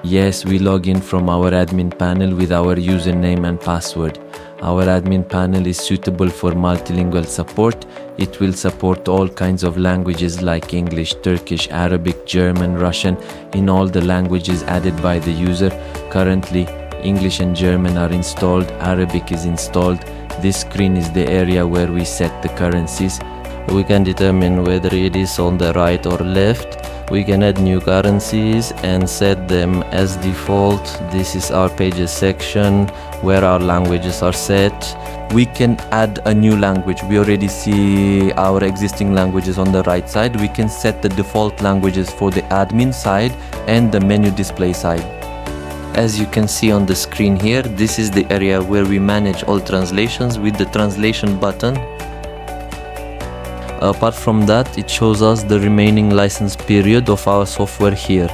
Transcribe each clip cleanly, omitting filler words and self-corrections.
Yes, we log in from our admin panel with our username and password. Our admin panel is suitable for multilingual support. It will support all kinds of languages like English, Turkish, Arabic, German, Russian, in all the languages added by the user. Currently, English and German are installed, Arabic is installed. This screen is the area where we set the currencies. We can determine whether it is on the right or left. We can add new currencies and set them as default. This is our pages section where our languages are set. We can add a new language. We already see our existing languages on the right side. We can set the default languages for the admin side and the menu display side. As you can see on the screen here, this is the area where we manage all translations with the translation button. Apart from that, it shows us the remaining license period of our software here.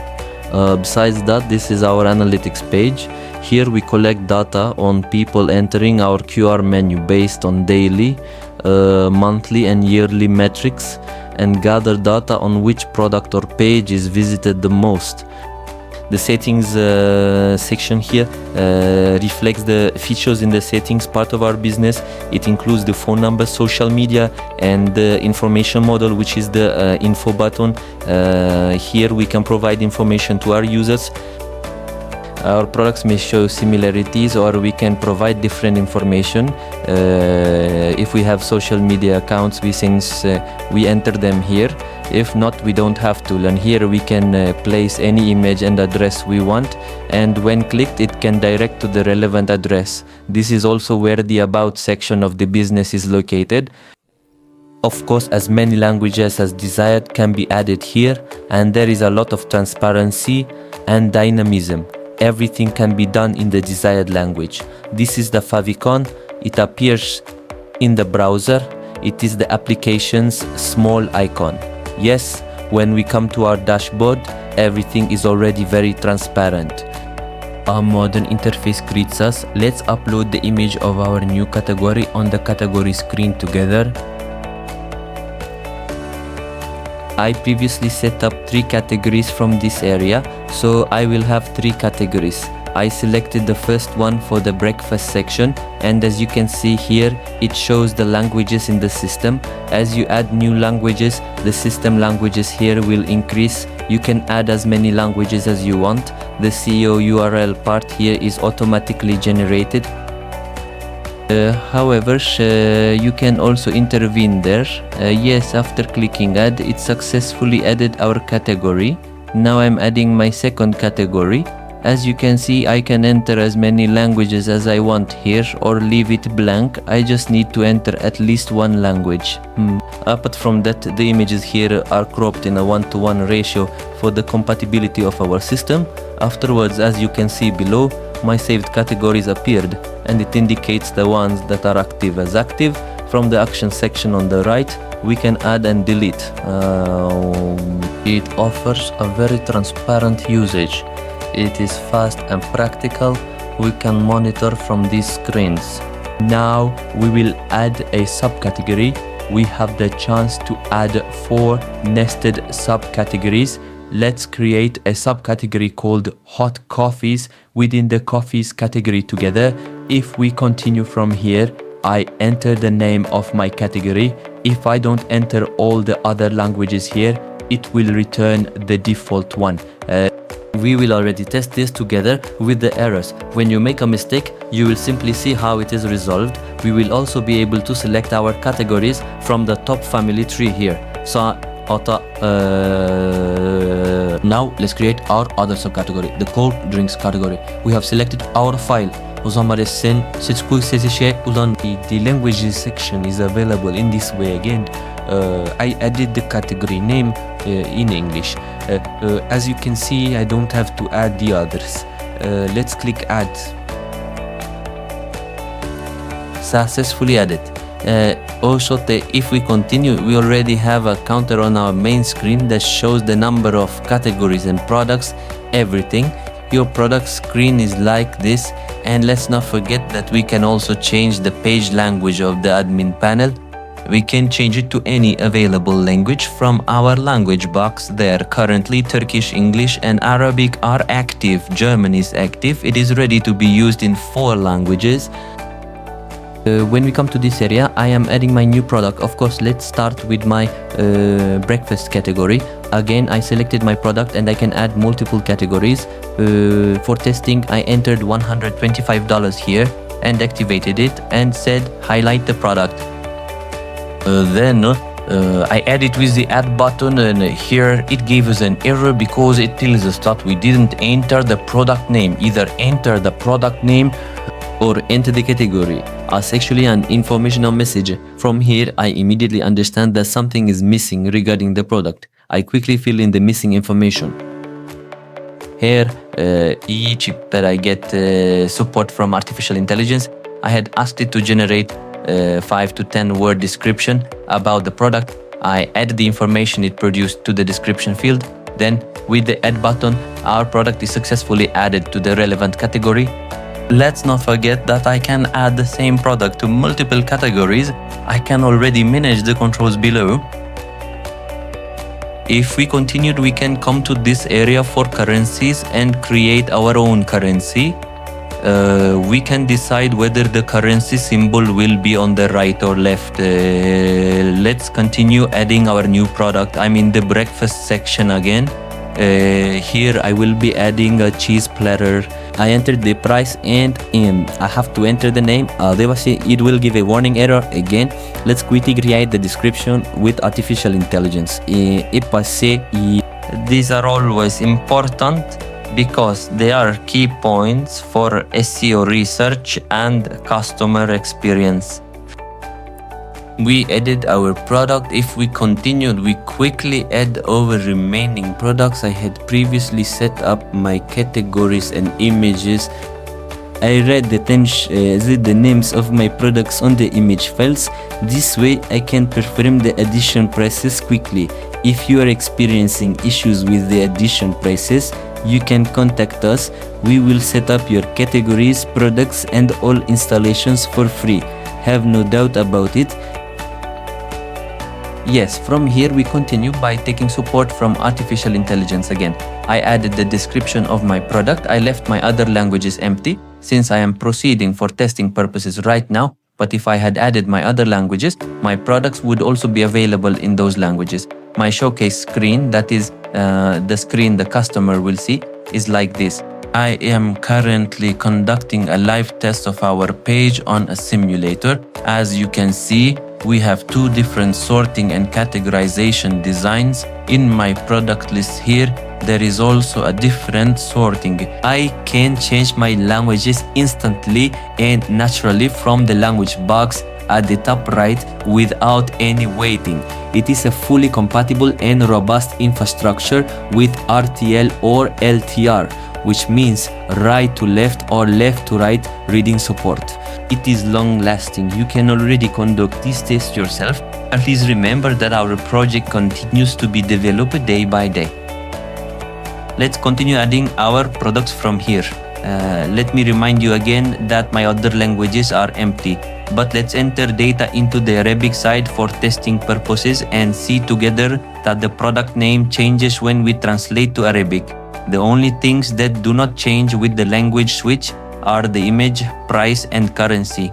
Besides that, this is our analytics page. Here we collect data on people entering our QR menu based on daily, monthly and yearly metrics, and gather data on which product or page is visited the most. The settings section here reflects the features in the settings part of our business. It includes the phone number, social media, and the information model, which is the info button. Here we can provide information to our users. Our products may show similarities, or we can provide different information. If we have social media accounts, we enter them here. If not, we don't have to. And here we can place any image and address we want, and when clicked it can direct to the relevant address. This is also where the About section of the business is located. Of course, as many languages as desired can be added here, and there is a lot of transparency and dynamism. Everything can be done in the desired language. This is the favicon. It appears in the browser. It is the application's small icon. Yes, when we come to our dashboard, everything is already very transparent. Our modern interface greets us. Let's upload the image of our new category on the category screen together. I previously set up 3 categories from this area, so I will have 3 categories. I selected the first one for the breakfast section, and as you can see here, it shows the languages in the system. As you add new languages, the system languages here will increase. You can add as many languages as you want. The SEO URL part here is automatically generated. However, you can also intervene there. Yes, after clicking add, it successfully added our category. Now I'm adding my second category. As you can see, I can enter as many languages as I want here, or leave it blank. I just need to enter at least one language. Apart from that, the images here are cropped in a 1:1 ratio for the compatibility of our system. Afterwards, as you can see below, my saved categories appeared, and it indicates the ones that are active as active. From the action section on the right, we can add and delete. It offers a very transparent usage. It is fast and practical. We can monitor from these screens. Now we will add a subcategory. We have the chance to add 4 nested subcategories. Let's create a subcategory called hot coffees within the coffees category together. If we continue from here, I enter the name of my category. If I don't enter all the other languages here, it will return the default one. We will already test this together with the errors. When you make a mistake, you will simply see how it is resolved. We will also be able to select our categories from the top family tree here. So now let's create our other subcategory, the cold drinks category. We have selected our file. The languages section is available in this way again. I added the category name in English. As you can see, I don't have to add the others. Let's click add. Successfully added. Also, if we continue, we already have a counter on our main screen that shows the number of categories and products, everything. Your product screen is like this, and let's not forget that we can also change the page language of the admin panel. we can change it to any available language from our language box there. Currently, Turkish, English and Arabic are active. German is active. It is ready to be used in 4 languages. When we come to this area, I am adding my new product. Of course, let's start with my breakfast category. Again, I selected my product and I can add multiple categories. For testing, I entered $125 here and activated it and said highlight the product. Then I add it with the add button, and here it gave us an error because it tells us that we didn't enter the product name. Either enter the product name or enter the category as actually an informational message. From here, I immediately understand that something is missing regarding the product. I quickly fill in the missing information. Here, each that I get support from artificial intelligence, I had asked it to generate 5 to 10 word description about the product. I add the information it produced to the description field. Then with the add button, our product is successfully added to the relevant category. Let's not forget that I can add the same product to multiple categories. I can already manage the controls below. If we continued, we can come to this area for currencies and create our own currency. We can decide whether the currency symbol will be on the right or left. Let's continue adding our new product. I'm in the breakfast section again. Here I will be adding a cheese platter. I entered the price and I have to enter the name. It will give a warning error again. Let's quickly create the description with artificial intelligence. These are always important because they are key points for SEO research and customer experience. We added our product. If we continued, we quickly add our remaining products. I had previously set up my categories and images. I read the names of my products on the image files. This way I can perform the addition process quickly. If you are experiencing issues with the addition process, you can contact us. We will set up your categories, products and all installations for free. Have no doubt about it. Yes, from here we continue by taking support from artificial intelligence again. I added the description of my product. I left my other languages empty since I am proceeding for testing purposes right now. But if I had added my other languages, my products would also be available in those languages. My showcase screen, that is the screen the customer will see, is like this. I am currently conducting a live test of our page on a simulator. As you can see, we have 2 different sorting and categorization designs. In my product list here, there is also a different sorting. I can change my languages instantly and naturally from the language box at the top right without any waiting. It is a fully compatible and robust infrastructure with RTL or LTR, which means right to left or left to right reading support. It is long lasting. You can already conduct this test yourself. And please remember that our project continues to be developed day by day. Let's continue adding our products from here. Let me remind you again that my other languages are empty. But let's enter data into the Arabic side for testing purposes and see together that the product name changes when we translate to Arabic. The only things that do not change with the language switch are the image, price and currency.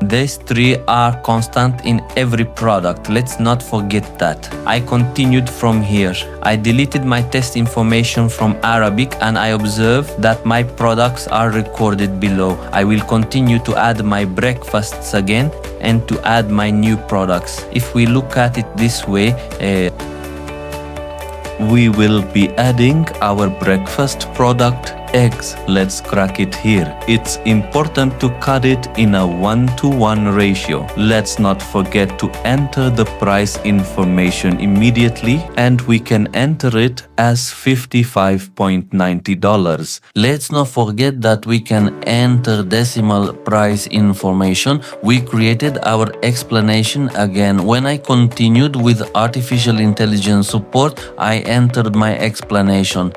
These 3 are constant in every product. Let's not forget that. I continued from here. I deleted my test information from Arabic and I observed that my products are recorded below. I will continue to add my breakfasts again and to add my new products. If we look at it this way, we will be adding our breakfast product, eggs. Let's crack it here. It's important to cut it in a 1-to-1 ratio. Let's not forget to enter the price information immediately, and we can enter it as $55.90. Let's not forget that we can enter decimal price information. We created our explanation again. When I continued with artificial intelligence support, I entered my explanation.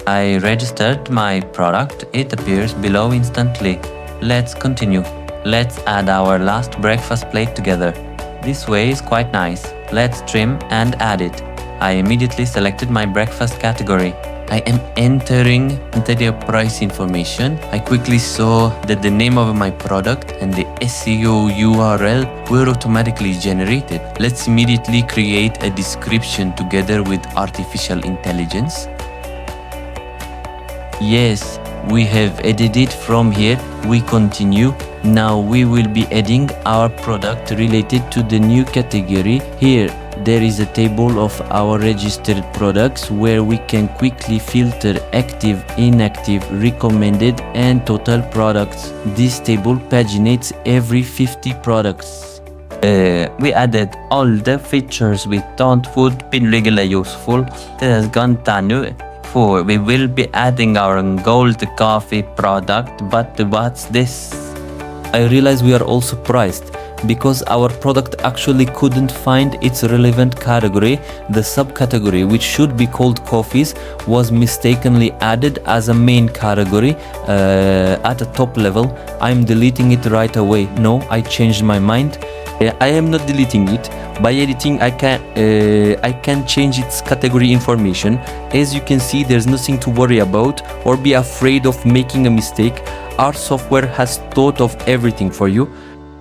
I registered my product. It appears below instantly. Let's continue. Let's add our last breakfast plate together. This way is quite nice. Let's trim and add it. I immediately selected my breakfast category. I am entering the price information. I quickly saw that the name of my product and the SEO URL were automatically generated. Let's immediately create a description together with artificial intelligence. Yes, we have edited it from here. We continue. Now we will be adding our product related to the new category. Here there is a table of our registered products where we can quickly filter active, inactive, recommended and total products. This table paginates every 50 products. We added all the features we thought would be really useful. This has gone done. For we will be adding our gold coffee product, but what's this? I realize we are all surprised because our product actually couldn't find its relevant category. The subcategory, which should be called coffees, was mistakenly added as a main category at a top level. I'm deleting it right away. No, I changed my mind. I am not deleting it. By editing, I can change its category information. As you can see, there's nothing to worry about or be afraid of making a mistake. Our software has thought of everything for you.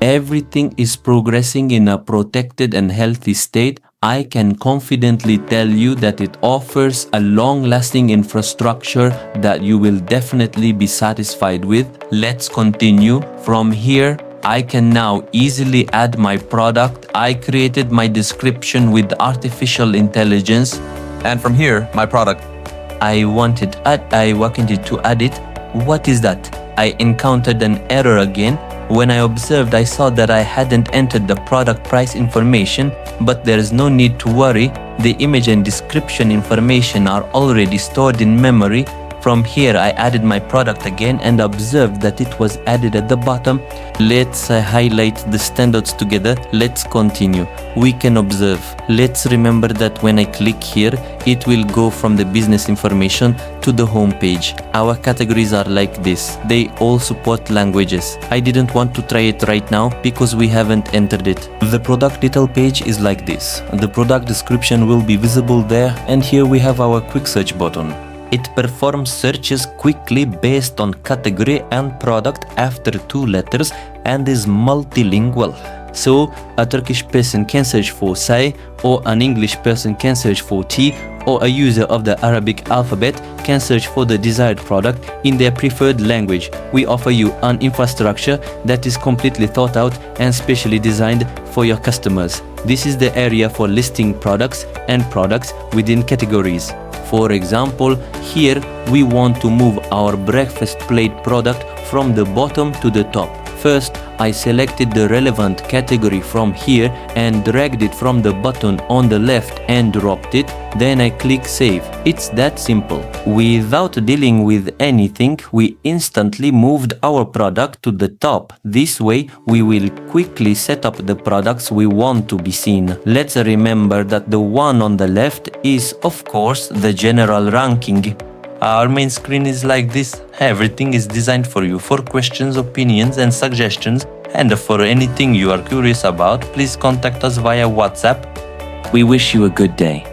Everything is progressing in a protected and healthy state. I can confidently tell you that it offers a long-lasting infrastructure that you will definitely be satisfied with. Let's continue. From here, I can now easily add my product. I created my description with artificial intelligence. And from here, my product. I wanted to add it. What is that? I encountered an error again. When I observed, I saw that I hadn't entered the product price information, but there is no need to worry. The image and description information are already stored in memory. From here, I added my product again and observed that it was added at the bottom. Let's highlight the standouts together. Let's continue. We can observe. Let's remember that when I click here, it will go from the business information to the home page. Our categories are like this. They all support languages. I didn't want to try it right now because we haven't entered it. The product detail page is like this. The product description will be visible there, and here we have our quick search button. It performs searches quickly based on category and product after 2 letters and is multilingual. So a Turkish person can search for say, or an English person can search for tea, or a user of the Arabic alphabet can search for the desired product in their preferred language. We offer you an infrastructure that is completely thought out and specially designed for your customers. This is the area for listing products and products within categories. For example, here we want to move our breakfast plate product from the bottom to the top. First, I selected the relevant category from here and dragged it from the button on the left and dropped it. Then I click save. It's that simple. Without dealing with anything, we instantly moved our product to the top. This way, we will quickly set up the products we want to be seen. Let's remember that the one on the left is, of course, the general ranking. Our main screen is like this. Everything is designed for you, for questions, opinions and suggestions. And for anything you are curious about, please contact us via WhatsApp. We wish you a good day.